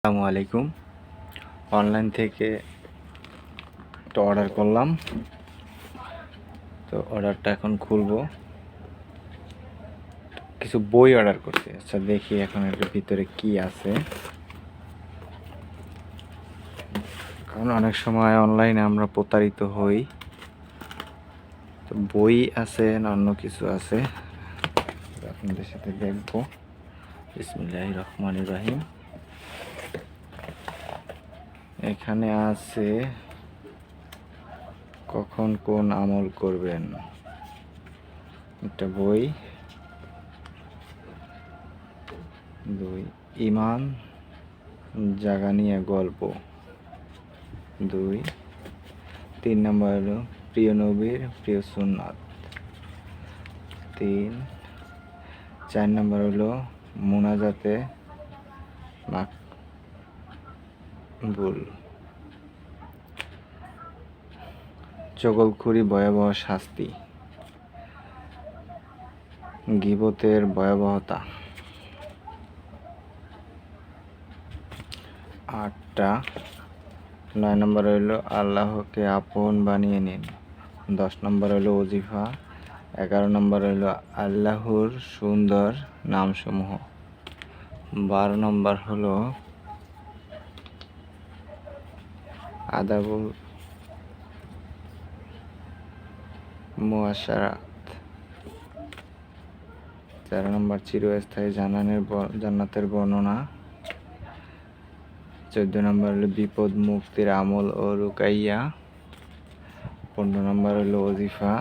আসসালামু আলাইকুম। অনলাইন থেকে একটা অর্ডার করলাম, তো অর্ডারটা এখন খুলবো। কিছু বই অর্ডার করছি। আচ্ছা দেখি এখন এর ভিতরে কি আছে, কারণ অনেক সময় অনলাইনে আমরা প্রতারিত হই। তো বই আছে না অন্য কিছু আছে, আপনাদের সাথে দেখবো। বিসমিল্লাহির রহমানির রহিম। এখানে আছে কখন কোন আমল করবেন, একটা বই। 2 ইমান জাগানিয়া গল্প। 2 3 নম্বর হলো প্রিয় নবীর প্রিয় সুন্নাত। 3 4 নম্বর হলো মুনাজাতে মাকবুল। চগলখুরি ভয়াবহ শাস্তি, গীবতের ভয়াবহতা। 8টা 9 নম্বর হইল আল্লাহকে আপন বানিয়ে নিন। 10 নম্বর হইল ওজিফা। 11 নম্বর হইল আল্লাহর সুন্দর নামসমূহ। 12 নম্বর হলো আদাবুল মুআশারাত। 13 নম্বর চিরস্থায়ী জান্নাতের বর্ণনা। 14 নম্বর হলো বিপদ মুক্তির আমল ও রুকাইয়া। 15 নম্বর হলো ওজিফা।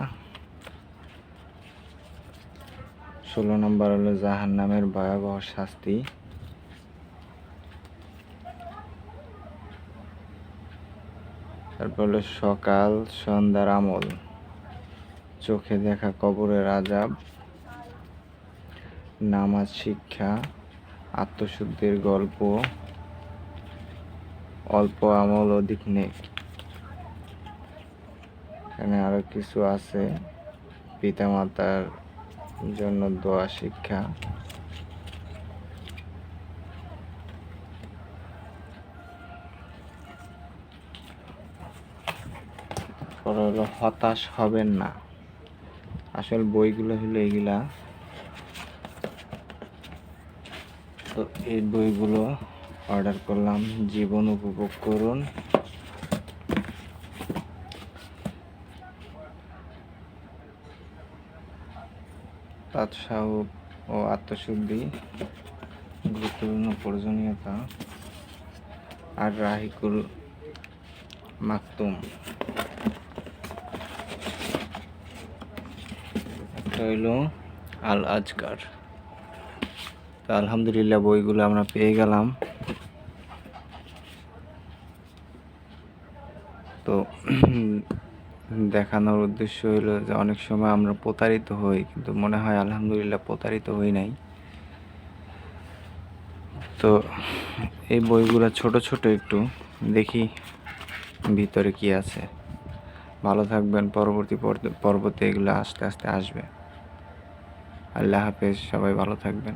16 নম্বর হলো জাহান্নামের ভয়াবহ শাস্তি। তারপর হলো সকাল সন্ধ্যার আমল, চোখে দেখা কবরের আযাব, নামাজ শিক্ষা, আত্মশুদ্ধির গল্প, অল্প আমল অধিক নেক। এখানে আরো কিছু আছে, পিতামাতার জন্য দোয়া শিক্ষা। পরে হলো হতাশ হবেন না। আসল বইগুলো হলো এগুলা। তো এই বইগুলো অর্ডার করলাম। জীবন উপভোগ করুন, তাৎসাহ ও আত্মশুদ্ধি, গুরুত্বপূর্ণ প্রয়োজনীয়তা, আর রাহিকুল মাকতুম। একটা হইলো আল আজকার। তো আলহামদুলিল্লাহ বইগুলো আমরা পেয়ে গেলাম। তো দেখানোর উদ্দেশ্য হলো যে অনেক সময় আমরা প্রতারিত হই, কিন্তু মনে হয় আলহামদুলিল্লাহ প্রতারিত হই নাই। তো এই বইগুলো ছোট ছোট, একটু দেখি ভিতরে কি আছে। ভালো থাকবেন। পরবর্তী পর্বতে এগুলো আস্তে আস্তে আসবে। আল্লাহ হাফেজ, সবাই ভালো থাকবেন।